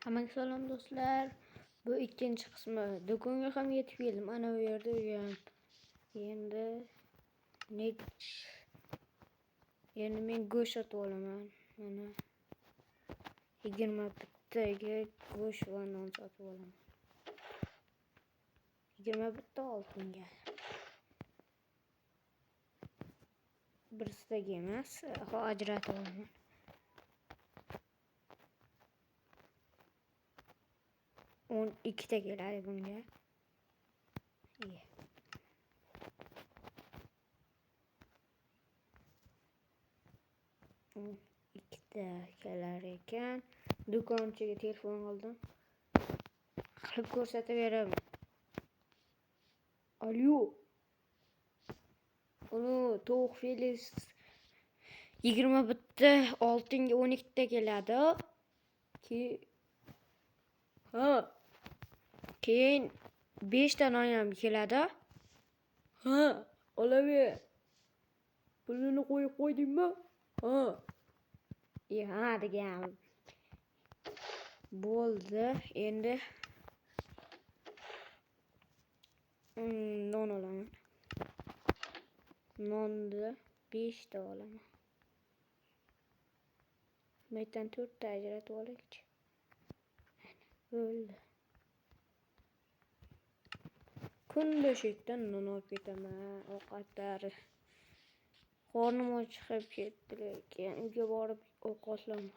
Hammaga salom do'stlar. Bu ikkinchi qismi. Do'konga ham yetib keldim. Ana bu yerda uyam. Endi men go'sht sotib olaman. Mana 20 bittaga go'sht va non sotib olaman. 20 bitta oltinga. Birsidaga emas, ajratib olaman. On ikkita keladi bunga. Ikkita kelar ekan. Do'konchiga telefon qildim. Qilib ko'rsataveraman. Alo. Tovuq Felix 20 bitta oltinga 12 ta keladi. Keyin 5 ta non ham keladi. Olaver. Pulini qo'yib qo'ydingmi? Degan. Bo'ldi. Endi non olaman. Nonni 5 ta olaman. Metan 4 ta ajratib olaychi. Bo'ldi. Kunda shekdan non olib ketaman. Ovqatlari. Qornim ochib ketdi lekin uyga borib ovqatlanaman.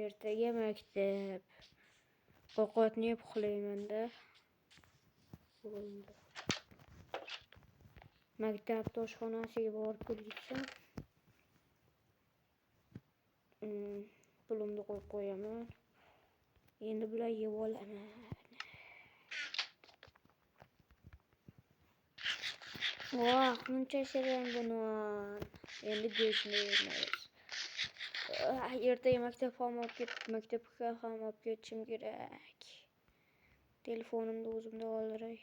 Ertaga maktab. Ovqatni yeb uxlayman-da. Bo'ldi. Maktab toshxonasiga borib kelishim. Pulimni qo'yib qo'yaman. Endi bular yeb olaman. Buncha shirin buni. Endi go'shtni yeymiz. Ertaga maktabga ham olib ketishim kerak. Telefonimni o'zimda qoldiray.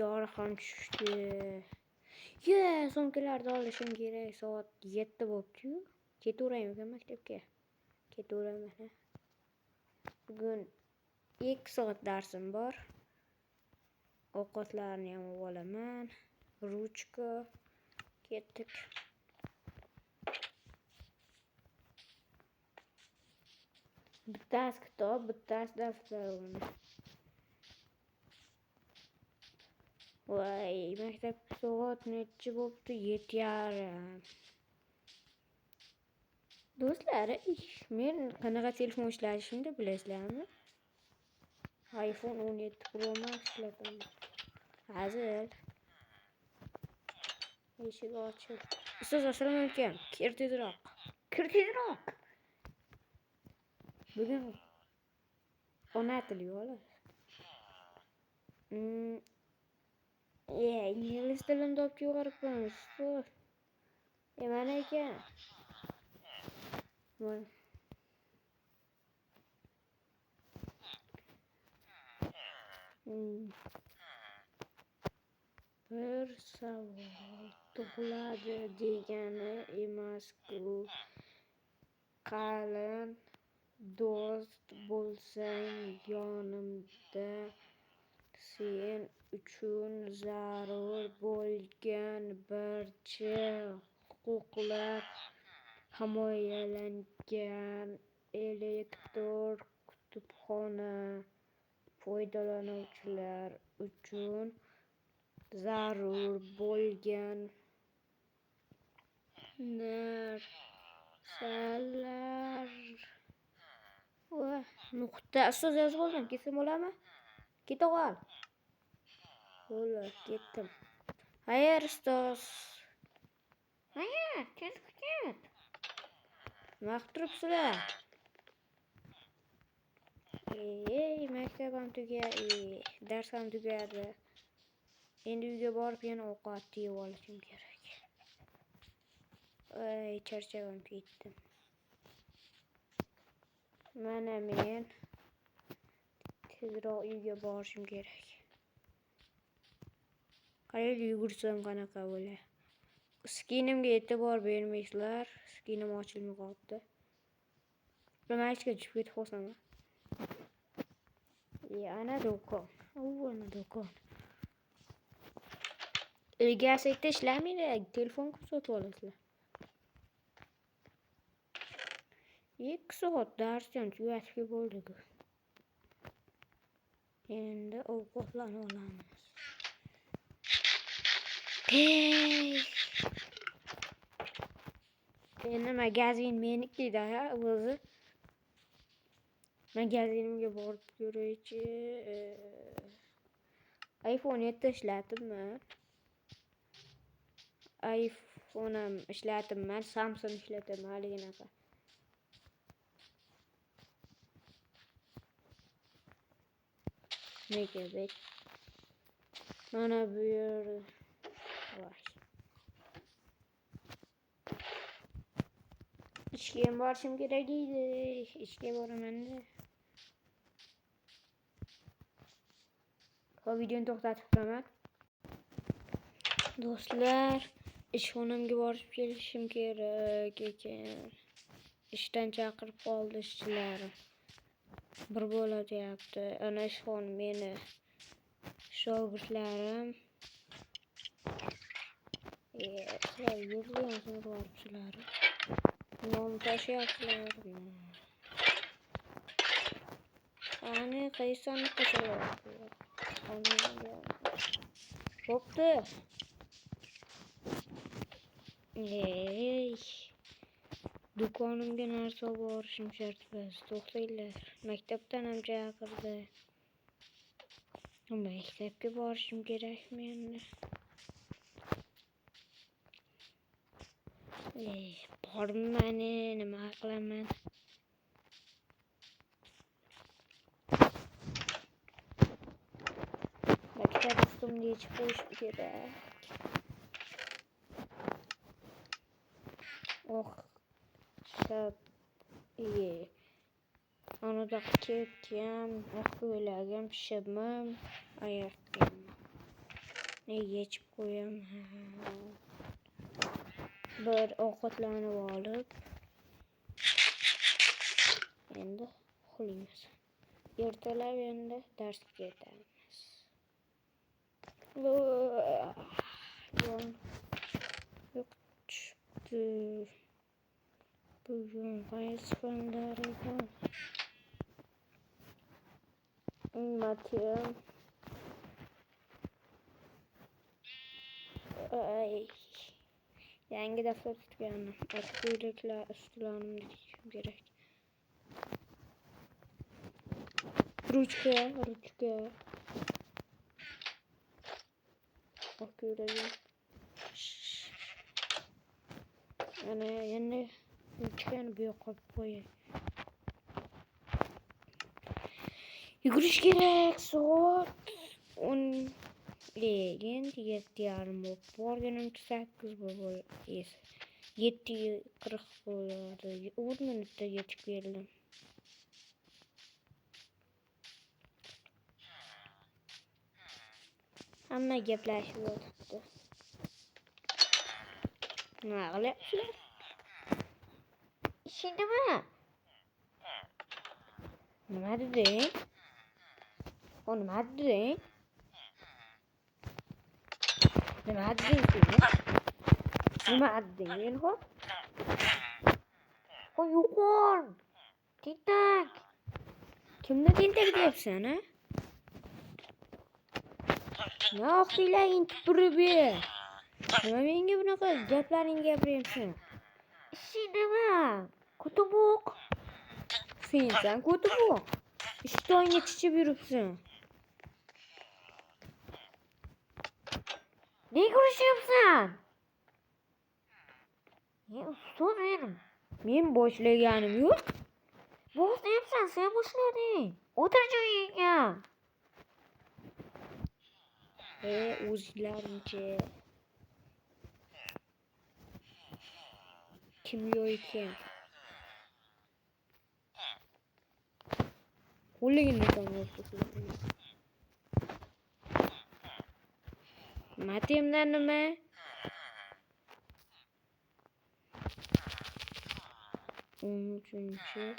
Yorqin tushdi. So'mkalarni olishim kerak. Soat 7 bo'libdi-yu. Ketaveraymi maktabga? Ketaveraman. Bugun 2 soat darsim bor. Ovqatlarni ham olaman. Ruchka. Ketdik. Bittasi kitob, bittasi daftar. Maktab soat necha bo'libdi? 7:30. Do'stlar, men qanaqa telefon ishlatishimni bilasizlarmi? iPhone 17 Pro Max ishlataman. Hazil. Eshik ochildi. Ustoz, assalomu alaykum. Kir tezroq. Bugun ona tili yo'q. Ingliz tilini topib yuboribman. Mana ekan. Bir savol tug'iladi degani emas-ku. Qalin do'st bo'lsang yonimda, sen uchun zarur bo'lgan barcha huquqlar himoyalangan. Elektron kutubxona foydalanuvchilar uchun zarur bo'lgan narsalar. Nuqta. Ustoz, yozib oldim. Ketsam bo'ladimi? Keta qol. Bo'ldi, ketdim. Xayr, ustoz. Tez ket. Nima qilib turibsizlar? Maktab ham tugadi, dars ham tugadi. Endi uyga borib yana ovqat yeb olishim kerak. Charchab ketdim. Mana men tezroq uyga borishim kerak. Qayerga yugursam qanaqa bo'ladi? Skinimga e'tibor bermaysizlar. Skinim ochilmay qolibdi. Nimaga tushib ketib qolsam? Ana do'kon. Ana do'kon. Gazetda ishlamaydi, telefon sotib olasizlar. 2 soat darsdan tugatib bo'ldik. Endi ovqatlanib olamiz. Endi magazin meniki-da o'zi. Magazinimga borib ko'raychi. iPhone 7 ishlatibman. iPhone ham ishlatibman, Samsung ishlataman haliginaqa. Megabit. Mana bu yerda var. İşga borishim kerak deydi. İşga boraman-da. Hop, videoni to'xtatib turaman. Do'stlar, ishxonamga borib kelishim kerak ekan. İşdan chaqirib qoldi ishchilarim. Bir bola deyapti. Ana ishxon meni shogirdlarim. Sizlar yurtlaringizni boribsizlar. Non tashyaptilar. Ani qaysani tashyaptilar. Bo'pti. Do'konimga narsa borishim shart emas. To'xtanglar. Maktabdan ham chaqirdi. Maktabga borishim kerak meni. Bormayman, nima qilaman? Maktab ustimga yechib qo'yishim kerak. Anada ketgan, ko'ylagim, shimim, oyoq kiyimim. Yechib qo'yaman. Bir ovqatlanib olib, endi uxlaymiz. Ertalab endi darsga ketamiz. Yo'q chiqdi. Bugun qaysi fanlar ekan? Matematika. Yangi daftar tutgandim. Ko'ylaklar ustilarimni tikishim kerak. Ruchka. Ko'ylagim. Ana endi ruchkani bu yoqqa qo'yib qo'yay. Yugurish kerak. Soat 10. Endi 7:30 borganimcha 8 bo'ldi. 7:40 bo'ladi. 10 minutda yetib keldim. Hamma gaplashib yotibdi. Nima qilyapsizlar? Ishingizmi? Nima deding? Nima deding? Nima deding men hop? Yo'qol. Tentak. Kimni tentak deyapsan, ha? Nima oqtinglaring turib ber. Nima menga bunaqa gaplaringni gapiryapsan? Ishing nima? Ko'toboq. Sensan ko'toboq. Ishtonga chichib yuribsan. Nega urishyapsan? Ustoz men boshlaganim yo'q. Boshlayapsan, sen boshlading. O'tir joyingga. O'zlaringcha. Kim yo'q ekan? Qo'ligini tomosha qiling. Matemdan nima? Üçüncü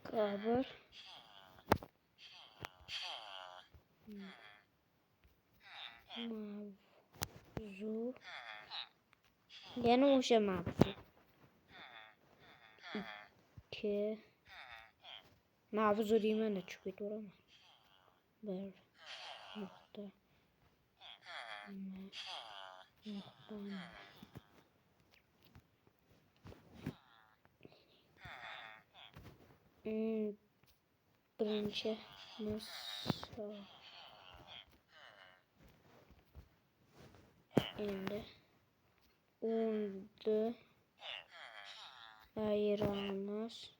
kabul. Mavzu. Yana o'sha mavzu. 2 mavzu deyman-da tushib ketaveraman. 1 nuqta birinchi misol endi 10 ayiramiz.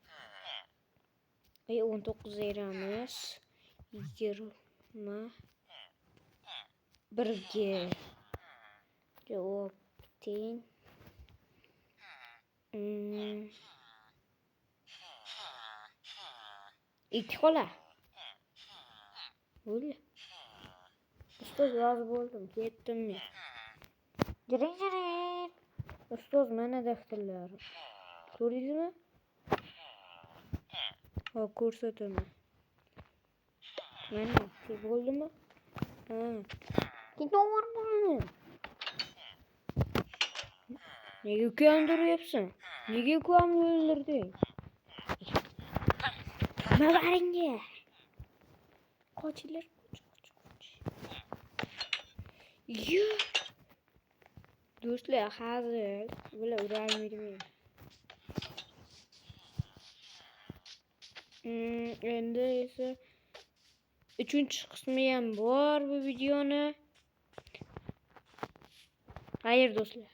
19 ayiramiz. 21 ga javob teng. 2 qola. Bo'ldi. Ustoz yozib bo'ldim, ketdim men. Jiring. Ustoz mana daftarlar. Ko'rdingizmi? Ha, ko'rsataman. Mana, shu bo'ldimi? Ha. To'g'ri bo'ldi. Nega ukamni uryapsan? Nega ukamni o'ldirding? Navaringga. Qochinglar, qoch. Yo. Do'stlar, hazil. Bular urolmaydi meni. Endi esa 3-qismi ham bor bu videoni. Xayr do'stlar.